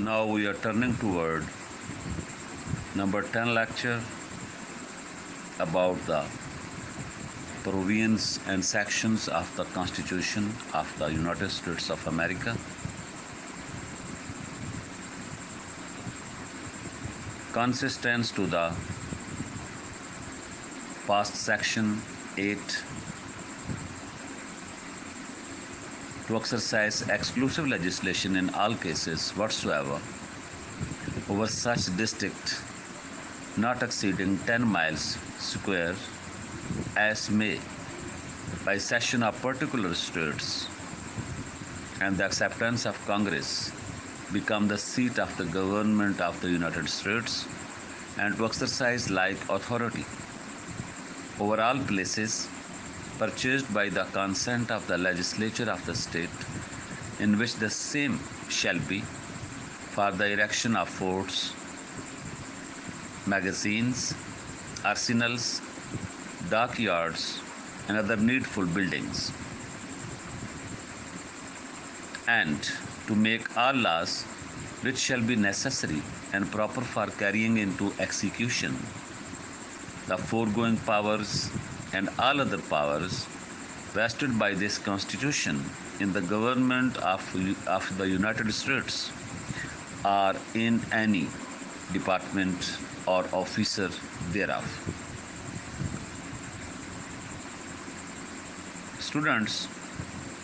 Now we are turning toward number 10 lecture about the provisions and sections of the Constitution of the United States of America. Consistent to the past section 8, to exercise exclusive legislation in all cases whatsoever over such district not exceeding 10 miles square as may by cession of particular states and the acceptance of Congress become the seat of the government of the United States and to exercise like authority over all places purchased by the consent of the legislature of the state in which the same shall be for the erection of forts, magazines, arsenals, dockyards, and other needful buildings, and to make all laws which shall be necessary and proper for carrying into execution the foregoing powers and all other powers vested by this Constitution in the government of the United States or in any department or officer thereof. Students,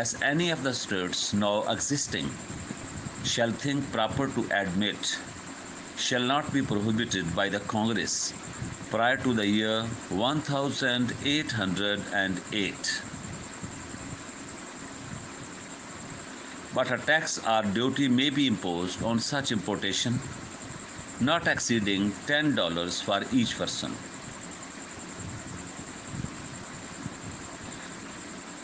as any of the states now existing shall think proper to admit shall not be prohibited by the Congress prior to the year 1808, but a tax or duty may be imposed on such importation not exceeding $10 for each person.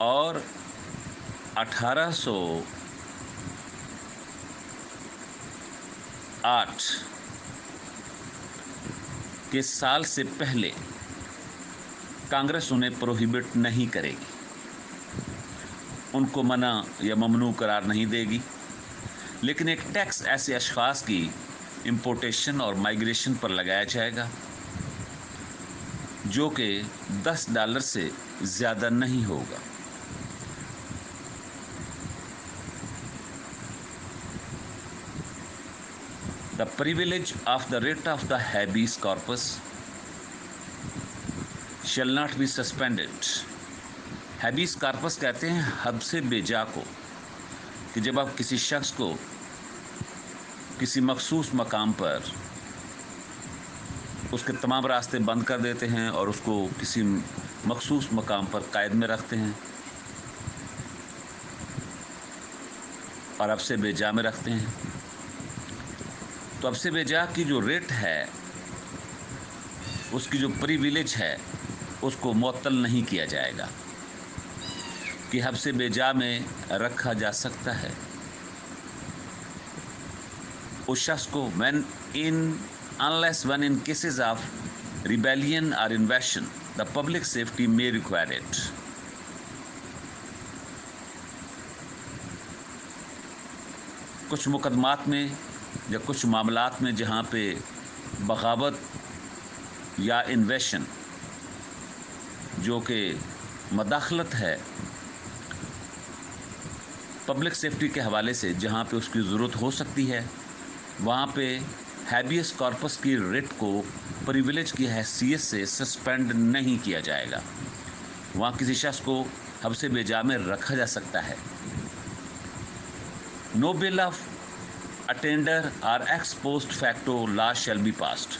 اور 1808 کے سال سے پہلے کانگریس انہیں prohibit نہیں کرے گی، ان کو منع یا ممنوع قرار نہیں دے گی، لیکن ایک ٹیکس ایسے اشخاص کی امپورٹیشن اور مائیگریشن پر لگایا جائے گا جو کہ $10 سے زیادہ نہیں ہوگا۔ The privilege of the writ of the habeas corpus shall not be suspended. habeas corpus کہتے ہیں حبس بیجا کو، کہ جب آپ کسی شخص کو کسی مخصوص مقام پر اس کے تمام راستے بند کر دیتے ہیں اور اس کو کسی مخصوص مقام پر قید میں رکھتے ہیں اور حبس بیجا میں رکھتے ہیں، تو حبس بیجا کی جو ریٹ ہے، اس کی جو پریویلیج ہے، اس کو معطل نہیں کیا جائے گا کہ حبس بیجا میں رکھا جا سکتا ہے اس شخص کو unless when in cases of rebellion or invasion the public safety may require it. کچھ مقدمات میں یا کچھ معاملات میں جہاں پہ بغاوت یا انویشن جو کہ مداخلت ہے پبلک سیفٹی کے حوالے سے، جہاں پہ اس کی ضرورت ہو سکتی ہے، وہاں پہ ہیبیس کارپس کی ریٹ کو پریویلیج کی حیثیت سے سسپینڈ نہیں کیا جائے گا، وہاں کسی شخص کو حبس بیجا میں رکھا جا سکتا ہے۔ No bill of attainder or ex post facto law shall be passed.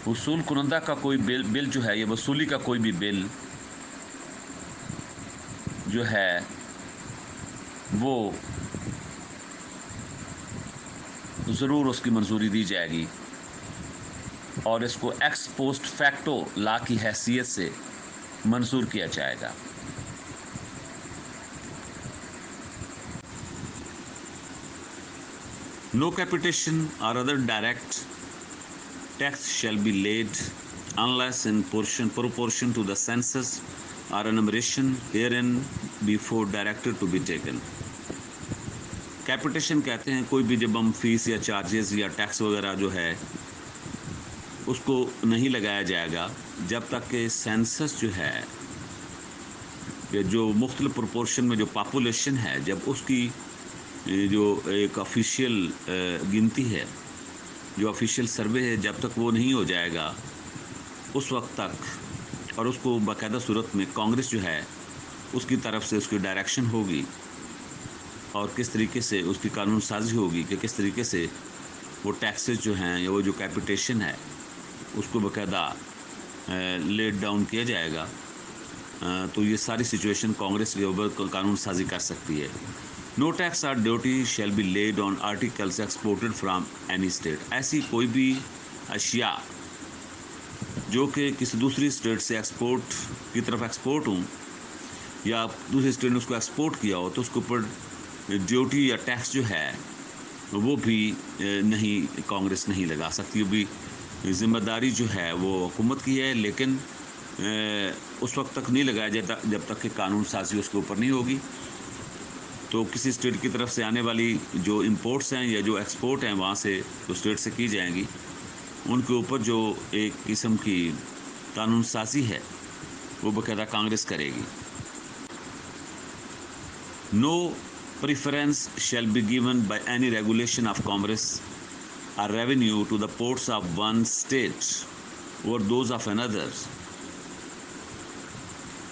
وصول کنندہ کا کوئی بل جو ہے، یا وصولی کا کوئی بھی بل جو ہے وہ ضرور اس کی منظوری دی جائے گی اور اس کو ایکس پوسٹ فیکٹو لا کی حیثیت سے منظور کیا جائے گا۔ No capitation or other direct tax shall be laid unless in proportion to the census or enumeration herein before directed to be taken. کیپیٹیشن کہتے ہیں کوئی بھی جب ہم فیس یا چارجز یا ٹیکس وغیرہ جو ہے اس کو نہیں لگایا جائے گا جب تک کہ سینسس جو ہے یا جو مختلف پروپورشن میں جو پاپولیشن ہے، جب اس کی جو ایک آفیشیل گنتی ہے، جو آفیشیل سروے ہے، جب تک وہ نہیں ہو جائے گا اس وقت تک، اور اس کو باقاعدہ صورت میں کانگریس جو ہے اس کی طرف سے اس کی ڈائریکشن ہوگی اور کس طریقے سے اس کی قانون سازی ہوگی کہ کس طریقے سے وہ ٹیکسز جو ہیں یا وہ جو کیپیٹیشن ہے اس کو باقاعدہ لیٹ ڈاؤن کیا جائے گا، تو یہ ساری سچویشن کانگریس کے اوپر قانون سازی کر سکتی ہے۔ No tax or duty shall be laid on articles exported from any state. ایسی کوئی بھی اشیاء جو کہ کسی دوسری اسٹیٹ سے ایکسپورٹ کی طرف ایکسپورٹ ہوں یا دوسری اسٹیٹ نے اس کو ایکسپورٹ کیا ہو، تو اس کے اوپر ڈیوٹی یا ٹیکس جو ہے وہ بھی نہیں، کانگریس نہیں لگا سکتی، وہ بھی ذمہ داری جو ہے وہ حکومت کی ہے، لیکن اس وقت تک نہیں لگایا جاتا جب تک کہ قانون سازی اس کے اوپر نہیں ہوگی۔ تو کسی اسٹیٹ کی طرف سے آنے والی جو امپورٹس ہیں یا جو ایکسپورٹ ہیں وہاں سے جو اسٹیٹ سے کی جائیں گی، ان کے اوپر جو ایک قسم کی قانون سازی ہے وہ باقاعدہ کانگریس کرے گی۔ نو preference shall be given by any regulation of commerce or revenue to the ports of one state or those of another.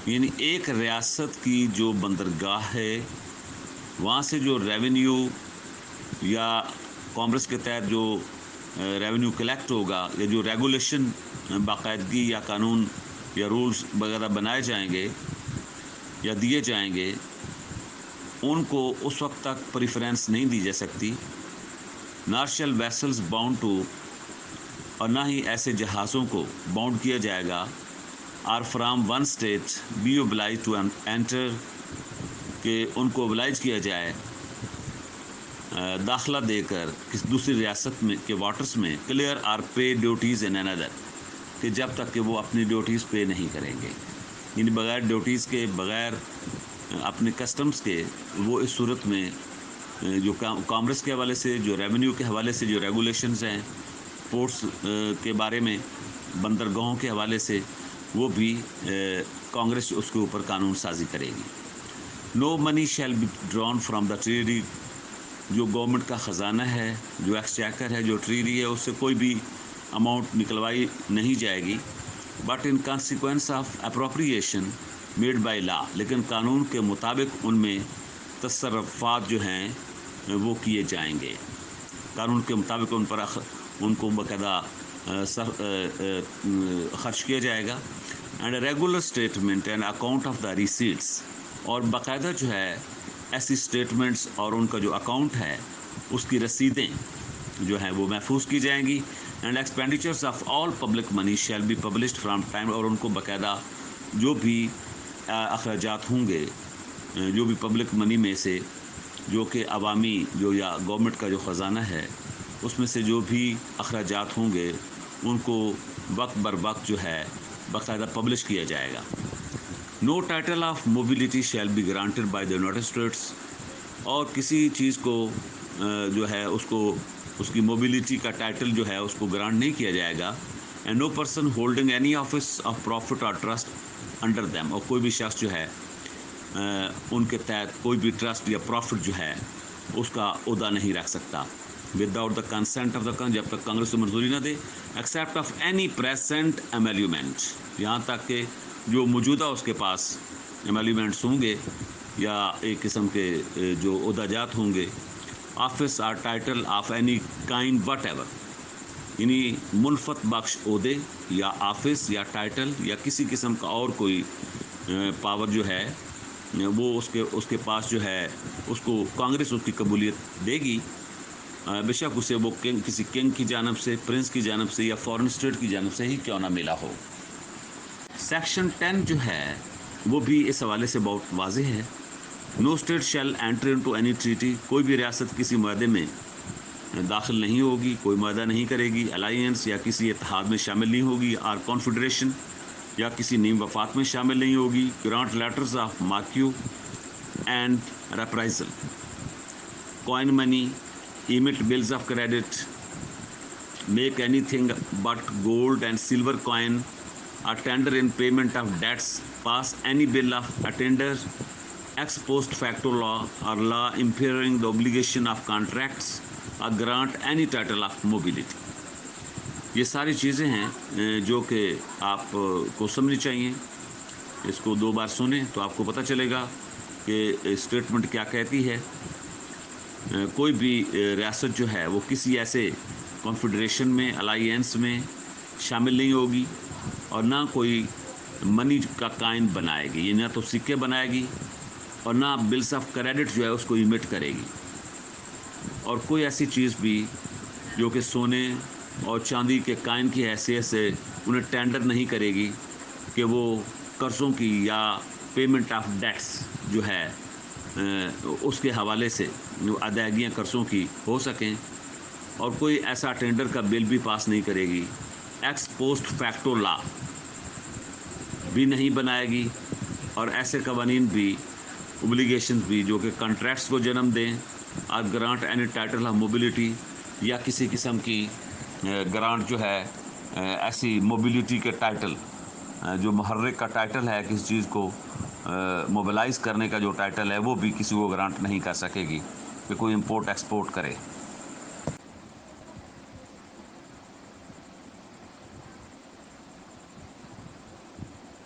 یعنی ایک ریاست کی جو بندرگاہ ہے وہاں سے جو ریونیو یا کامرس کے تحت جو ریونیو کلیکٹ ہوگا یا جو ریگولیشن باقاعدگی یا قانون یا رولز وغیرہ بنائے جائیں گے یا دیے جائیں گے، ان کو اس وقت تک پریفرنس نہیں دی جا سکتی۔ نارشل ویسلز باؤنڈ ٹو، اور نہ ہی ایسے جہازوں کو باؤنڈ کیا جائے گا are from one state be obliged to enter, کہ ان کو oblige کیا جائے داخلہ دے کر کسی دوسری ریاست میں کے واٹرز میں clear or pay duties in another، کہ جب تک کہ وہ اپنی ڈیوٹیز پے نہیں کریں گے، یعنی بغیر ڈیوٹیز کے، بغیر اپنے کسٹمز کے، وہ اس صورت میں جو کامرس کے حوالے سے، جو ریونیو کے حوالے سے جو ریگولیشنز ہیں پورٹس کے بارے میں، بندرگاہوں کے حوالے سے، وہ بھی کانگریس اس کے اوپر قانون سازی کرے گی۔ No money shall be drawn from the treasury, جو گورنمنٹ کا خزانہ ہے، جو ایکسچیکر ہے، جو ٹریری ہے، اس سے کوئی بھی اماؤنٹ نکلوائی نہیں جائے گی، but in consequence of appropriation made by law, لیکن قانون کے مطابق ان میں تصرفات جو ہیں وہ کیے جائیں گے، قانون کے مطابق ان کو باقاعدہ خرچ کیا جائے گا۔ And regular statement and account of the receipts, اور باقاعدہ جو ہے ایسی اسٹیٹمنٹس اور ان کا جو اکاؤنٹ ہے اس کی رسیدیں جو ہیں وہ محفوظ کی جائیں گی۔ And expenditures of all public money shall be published from time, اور ان کو باقاعدہ جو بھی اخراجات ہوں گے، جو بھی پبلک منی میں سے، جو کہ عوامی جو یا گورنمنٹ کا جو خزانہ ہے، اس میں سے جو بھی اخراجات ہوں گے ان کو وقت بر وقت جو ہے باقاعدہ پبلش کیا جائے گا۔ No title of nobility shall be granted by the United States, اور کسی چیز کو جو ہے اس کی موبلٹی کا ٹائٹل جو ہے اس کو گرانٹ نہیں کیا جائے گا۔ And no person holding any office of profit or trust under them, اور کوئی بھی شخص جو ہے ان کے تحت کوئی بھی ٹرسٹ یا پروفٹ جو ہے اس کا عہدہ نہیں رکھ سکتا without the consent of the, جب تک کانگریس کو منظوری نہ دے، accept of any present emolument, یہاں تک کہ جو موجودہ اس کے پاس ایمیلیومنٹس ہوں گے یا ایک قسم کے جو عہدہ جات ہوں گے، آفس اور title of any kind what ever, یعنی منفت بخش عہدے یا آفس یا ٹائٹل یا کسی قسم کا اور کوئی پاور جو ہے وہ اس کے پاس جو ہے اس کو کانگریس اس کی قبولیت دے گی، بے شک اسے وہ کسی کنگ کی جانب سے، پرنس کی جانب سے یا فارن اسٹیٹ کی جانب سے ہی کیوں نہ ملا ہو۔ سیکشن 10 جو ہے وہ بھی اس حوالے سے بہت واضح ہے۔ No state shall enter into any treaty, کوئی بھی ریاست کسی معاہدے میں داخل نہیں ہوگی، کوئی معاہدہ نہیں کرے گی، الائنس یا کسی اتحاد میں شامل نہیں ہوگی، اور کانفیڈریشن یا کسی نیم وفاق میں شامل نہیں ہوگی۔ Grant letters of marque and reprisal, coin money, emit bills of credit, make any thing but gold and silver coin or tender in payment of debts, pass any bill of attainder, ex post facto law or law impairing the obligation of contracts, or grant any title of mobility۔ یہ ساری چیزیں ہیں جو کہ آپ کو سمجھنی چاہیے، اس کو 2 بار سنیں تو آپ کو پتہ چلے گا کہ اسٹیٹمنٹ کیا کہتی ہے۔ کوئی بھی ریاست جو ہے وہ کسی ایسے کانفیڈریشن میں، الائنس میں شامل نہیں ہوگی، اور نہ کوئی منی کا کائن بنائے گی، یہ نہ تو سکے بنائے گی اور نہ بلس آف کریڈٹ جو ہے اس کو ایمٹ کرے گی، اور کوئی ایسی چیز بھی جو کہ سونے اور چاندی کے کائن کی حیثیت سے انہیں ٹینڈر نہیں کرے گی کہ وہ قرضوں کی یا پیمنٹ آف ڈیٹس جو ہے اس کے حوالے سے ادائیگیاں قرضوں کی ہو سکیں، اور کوئی ایسا ٹینڈر کا بل بھی پاس نہیں کرے گی۔ ایکس پوسٹ فیکٹو لا بھی نہیں بنائے گی، اور ایسے قوانین بھی، اوبلیگیشنز بھی جو کہ کنٹریکٹس کو جنم دیں، اور grant any title of mobility, یا کسی قسم کی گرانٹ جو ہے ایسی موبلٹی کے ٹائٹل، جو محرک کا ٹائٹل ہے کسی چیز کو موبلائز کرنے کا جو ٹائٹل ہے، وہ بھی کسی کو گرانٹ نہیں کر سکے گی کہ کوئی امپورٹ ایکسپورٹ کرے۔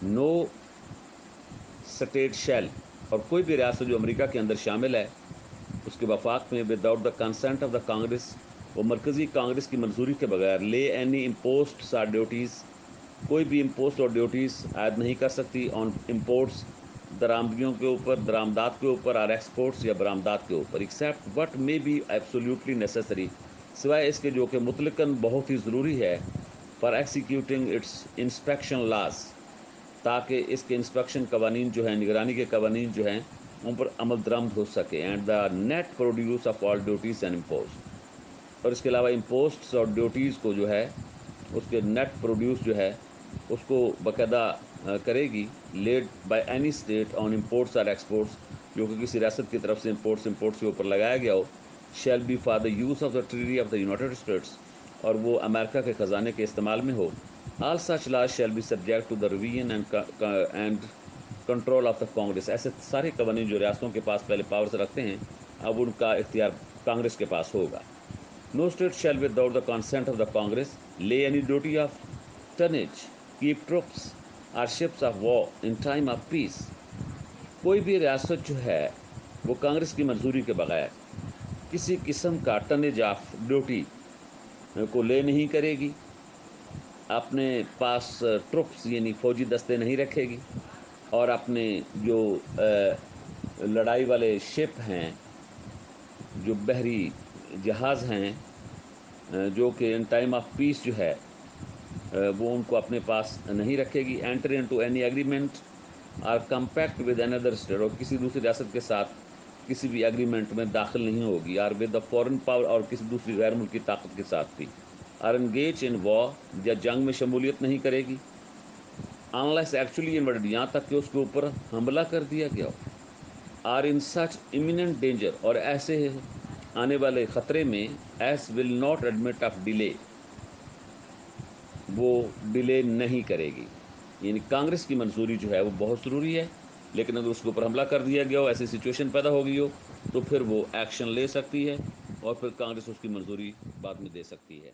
نو اسٹیٹ شیل، اور کوئی بھی ریاست جو امریکہ کے اندر شامل ہے اس کے وفاق میں without the consent of the Congress, وہ مرکزی کانگریس کی منظوری کے بغیر لے اینی امپوسٹس اور ڈیوٹیز، کوئی بھی امپوسٹ اور ڈیوٹیز عائد نہیں کر سکتی آن امپورٹس، درآمدیوں کے اوپر، درآمدات کے اوپر، اور ایکسپورٹس یا برآمدات کے اوپر، except what may be absolutely necessary, سوائے اس کے جو کہ مطلقاً بہت ہی ضروری ہے، for executing its inspection laws, تاکہ اس کے انسپیکشن قوانین جو ہیں، نگرانی کے قوانین جو ہیں، ان پر عمل درآمد ہو سکے. And the net produce of all duties and imposed, اور اس کے علاوہ امپوسٹس اور ڈیوٹیز کو جو ہے اس کے نیٹ پروڈیوس جو ہے اس کو باقاعدہ کرے گی، led by any state on imports اور ایکسپورٹس، جو کہ کسی ریاست کی طرف سے امپورٹس کے اوپر لگایا گیا ہو، shall be for the use of the treasury of the United States, اور وہ امریکہ کے خزانے کے استعمال میں ہو. All such laws shall be subject to the revision and control of the Congress. ایسے سارے قوانین جو ریاستوں کے پاس پہلے پاورز رکھتے ہیں، اب ان کا اختیار کانگریس کے پاس ہوگا. No state shall without the consent of the Congress lay any duty of tonnage, keep troops or ships of war in time of peace. کوئی بھی ریاست جو ہے وہ کانگریس کی منظوری کے بغیر کسی قسم کا ٹنیج آف ڈیوٹی کو لے نہیں کرے گی، اپنے پاس ٹروپس یعنی فوجی دستے نہیں رکھے گی، اور اپنے جو لڑائی والے شپ ہیں، جو بحری جہاز ہیں، جو کہ ان ٹائم آف پیس جو ہے وہ ان کو اپنے پاس نہیں رکھے گی. انٹر انٹو اینی ایگریمنٹ اور کمپیکٹ ود اندر اسٹیٹ، اور کسی دوسری ریاست کے ساتھ کسی بھی ایگریمنٹ میں داخل نہیں ہوگی، اور ود دا فورن پاور، اور کسی دوسری غیر ملکی طاقت کے ساتھ بھی، اور انگیج ان وار، یا جنگ میں شمولیت نہیں کرے گی، انلیس ایکچولی انویڈڈ، یہاں تک کہ اس کے اوپر حملہ کر دیا گیا ہو، آر ان سچ امیوننٹ ڈینجر، اور ایسے آنے والے خطرے میں، S will not admit of delay, وہ ڈیلے نہیں کرے گی. یعنی کانگریس کی منظوری جو ہے وہ بہت ضروری ہے، لیکن اگر اس کے اوپر حملہ کر دیا گیا ہو، ایسی سچویشن پیدا ہو گئی ہو، تو پھر وہ ایکشن لے سکتی ہے، اور پھر کانگریس اس کی منظوری بعد میں دے سکتی ہے.